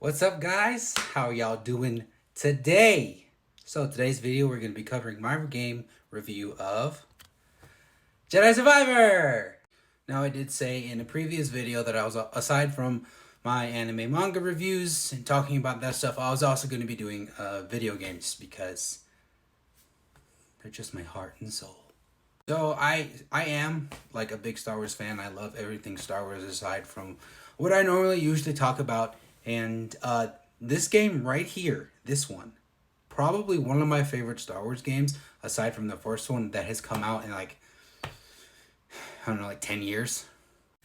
What's up, guys? How y'all doing today? So today's video we're going to be covering my game review of Jedi Survivor. Now, I did say in a previous video that I was, aside from my anime manga reviews and talking about that stuff, I was also going to be doing video games because they're just my heart and soul. So I am like a big Star Wars fan. I love everything Star Wars aside from what I normally usually talk about. And this game right here, this one, probably one of my favorite Star Wars games aside from the first one that has come out in like, I don't know, like 10 years.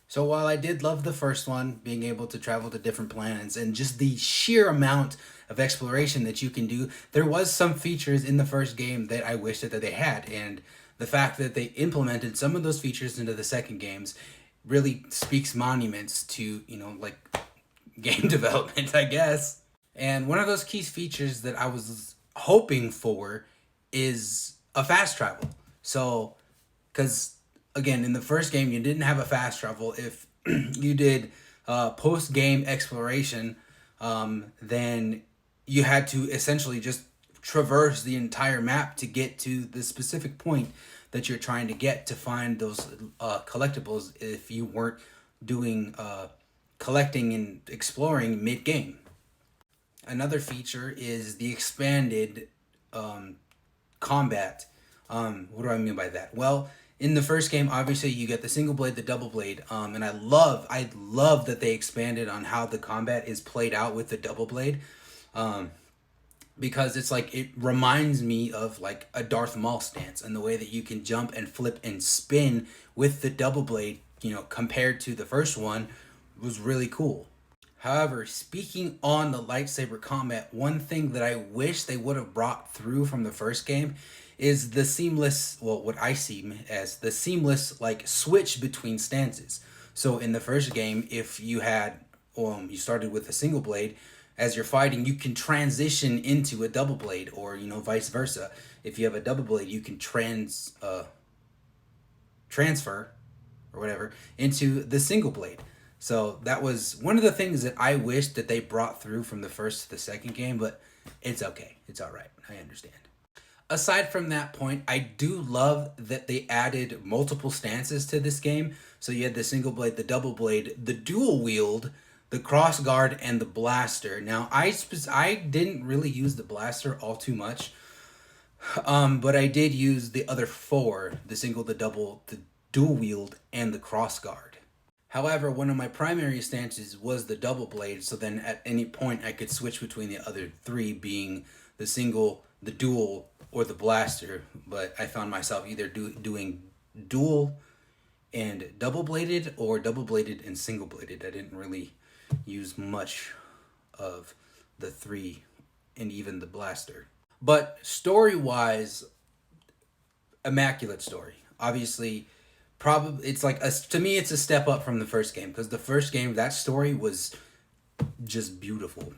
So while I did love the first one, being able to travel to different planets and just the sheer amount of exploration that you can do, there was some features in the first game that I wished that they had. And the fact that they implemented some of those features into the second games really speaks monuments to, like game development, I guess. And one of those key features that I was hoping for is a fast travel. So, because again, in the first game, you didn't have a fast travel. If you did post game exploration, then you had to essentially just traverse the entire map to get to the specific point that you're trying to get to find those collectibles if you weren't doing collecting and exploring mid game. Another feature is the expanded combat. What do I mean by that? Well, in the first game, obviously you get the single blade, the double blade, and I love that they expanded on how the combat is played out with the double blade, because it's like it reminds me of like a Darth Maul stance and the way that you can jump and flip and spin with the double blade, compared to the first one, was really cool. However, speaking on the lightsaber combat, one thing that I wish they would have brought through from the first game is the seamless, well, what I see as the seamless like switch between stances. So in the first game, if you had, you started with a single blade, as you're fighting, you can transition into a double blade, or vice versa. If you have a double blade, you can transfer or whatever into the single blade. So that was one of the things that I wish that they brought through from the first to the second game, but it's okay. It's all right. I understand. Aside from that point, I do love that they added multiple stances to this game. So you had the single blade, the double blade, the dual wield, the cross guard, and the blaster. Now, I didn't really use the blaster all too much, but I did use the other four: the single, the double, the dual wield, and the cross guard. However, one of my primary stances was the double blade, so then at any point I could switch between the other three, being the single, the dual, or the blaster. But I found myself either doing dual and double bladed, or double bladed and single bladed. I didn't really use much of the three and even the blaster. But story wise, immaculate story. Obviously, probably it's like to me it's a step up from the first game, because the first game, that story was just beautiful,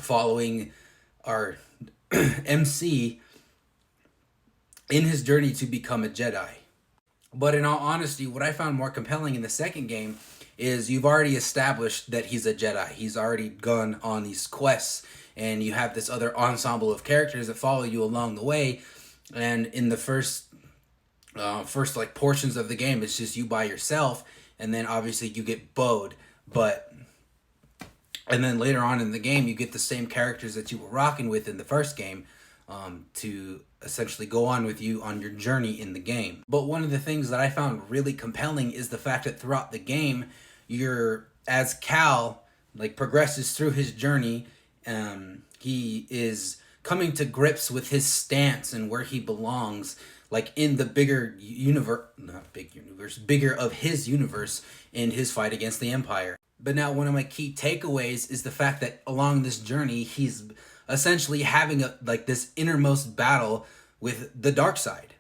following our MC in his journey to become a Jedi. But in all honesty, what I found more compelling in the second game is you've already established that he's a Jedi. He's already gone on these quests, and you have this other ensemble of characters that follow you along the way. And in the first like portions of the game, it's just you by yourself, and then obviously you get bowed. And then later on in the game, you get the same characters that you were rocking with in the first game, to essentially go on with you on your journey in the game. But one of the things that I found really compelling is the fact that throughout the game, as Cal like progresses through his journey, he is coming to grips with his stance and where he belongs, like in the bigger universe, not big universe, bigger of his universe, in his fight against the Empire. But now one of my key takeaways is the fact that along this journey, he's essentially having this innermost battle with the dark side.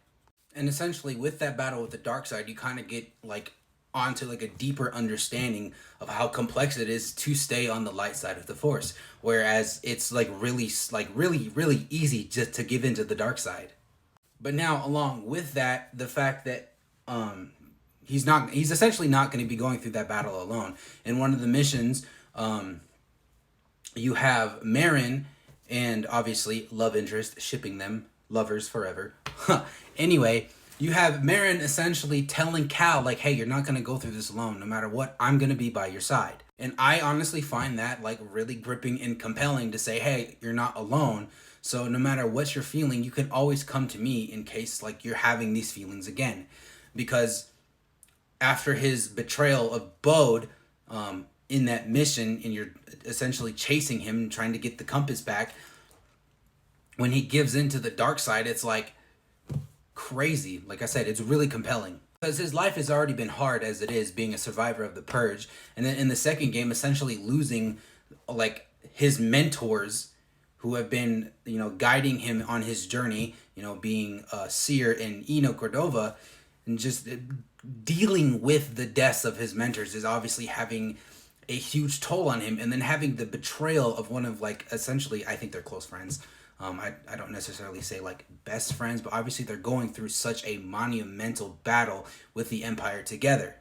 And essentially with that battle with the dark side, you kind of get like onto like a deeper understanding of how complex it is to stay on the light side of the force, whereas it's really easy just to give into the dark side. But now, along with that, the fact that he's essentially not going to be going through that battle alone. In one of the missions, you have Marin and obviously love interest, shipping them, lovers forever. Anyway, you have Marin essentially telling Cal, like, hey, you're not going to go through this alone. No matter what, I'm going to be by your side. And I honestly find that like really gripping and compelling to say, hey, you're not alone. So no matter what you're feeling, you can always come to me in case like you're having these feelings again. Because after his betrayal of Bode, in that mission, and you're essentially chasing him, trying to get the compass back, when he gives into the dark side, it's like crazy. Like I said, it's really compelling. Because his life has already been hard as it is, being a survivor of the Purge. And then in the second game, essentially losing like his mentors who have been, guiding him on his journey, being Seer and Eno Cordova, and just dealing with the deaths of his mentors is obviously having a huge toll on him. And then having the betrayal of one of, like, essentially, I think they're close friends. I don't necessarily say like best friends, but obviously they're going through such a monumental battle with the Empire together.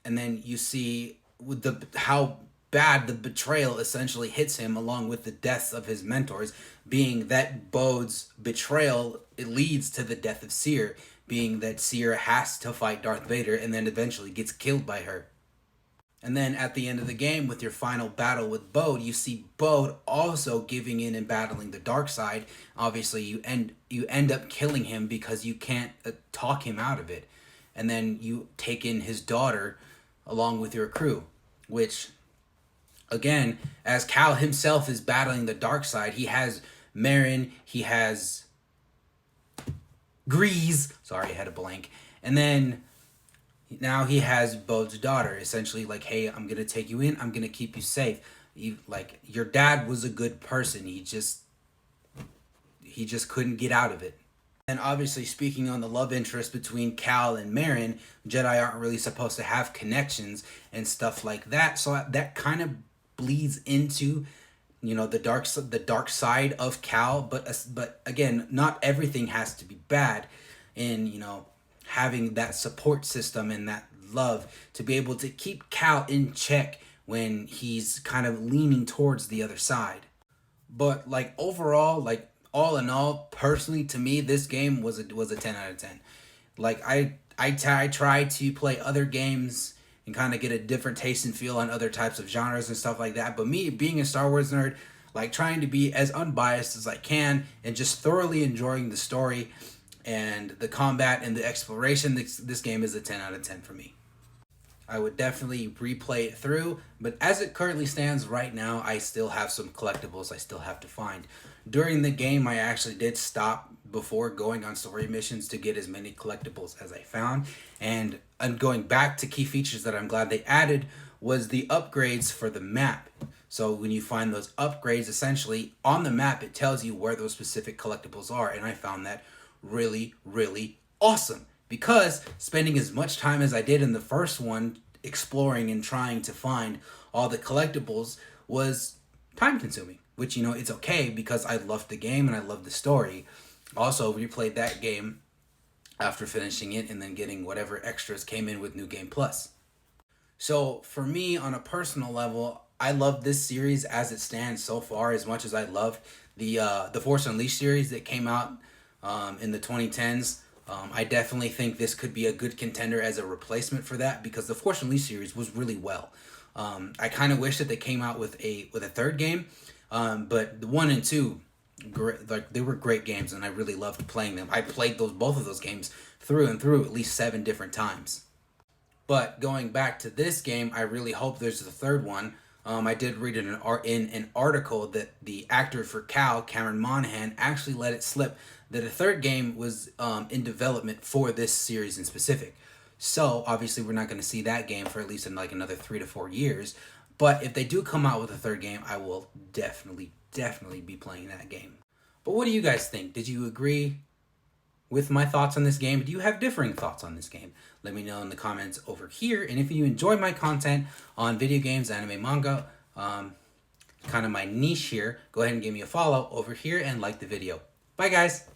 And then you see with how bad the betrayal essentially hits him, along with the deaths of his mentors, being that Bode's betrayal, it leads to the death of Seer, being that Seer has to fight Darth Vader and then eventually gets killed by her. And then at the end of the game, with your final battle with Bode, you see Bode also giving in and battling the dark side. Obviously, you end up killing him because you can't talk him out of it. And then you take in his daughter along with your crew, which, again, as Cal himself is battling the dark side, he has Marin, he has Grease. Sorry, I had a blank. And then now he has Bode's daughter, essentially like, hey, I'm gonna take you in, I'm gonna keep you safe. Your dad was a good person. He just couldn't get out of it. And obviously, speaking on the love interest between Cal and Marin, Jedi aren't really supposed to have connections and stuff like that. So that kind of bleeds into, the dark side of Cal. But again, not everything has to be bad. And having that support system and that love to be able to keep Cal in check when he's kind of leaning towards the other side. But like overall, like all in all, personally to me, this game was a 10 out of 10. Like I try to play other games and kind of get a different taste and feel on other types of genres and stuff like that. But me being a Star Wars nerd, like trying to be as unbiased as I can and just thoroughly enjoying the story and the combat and the exploration, this game is a 10 out of 10 for me. I would definitely replay it through, but as it currently stands right now, I still have some collectibles I still have to find. During the game, I actually did stop before going on story missions to get as many collectibles as I found, and going back to key features that I'm glad they added was the upgrades for the map. So when you find those upgrades, essentially on the map, it tells you where those specific collectibles are, and I found that really, really awesome. Because spending as much time as I did in the first one exploring and trying to find all the collectibles was time consuming, which, it's okay because I loved the game and I loved the story. Also, replayed that game after finishing it and then getting whatever extras came in with New Game Plus. So for me, on a personal level, I love this series as it stands so far as much as I loved the Force Unleashed series that came out in the 2010s. I definitely think this could be a good contender as a replacement for that because the Force Unleashed series was really well. I kind of wish that they came out with a third game, but the 1 and 2, they were great games, and I really loved playing them. I played both of those games through and through at least 7 different times. But going back to this game, I really hope there's a third one. I did read in an article that the actor for Cal, Cameron Monaghan, actually let it slip that a third game was in development for this series in specific. So obviously we're not going to see that game for at least in like another 3 to 4 years. But if they do come out with a third game, I will definitely be playing that game. But what do you guys think? Did you agree with my thoughts on this game? Do you have differing thoughts on this game? Let me know in the comments over here. And if you enjoy my content on video games, anime, manga, kind of my niche here, go ahead and give me a follow over here and like the video. Bye, guys.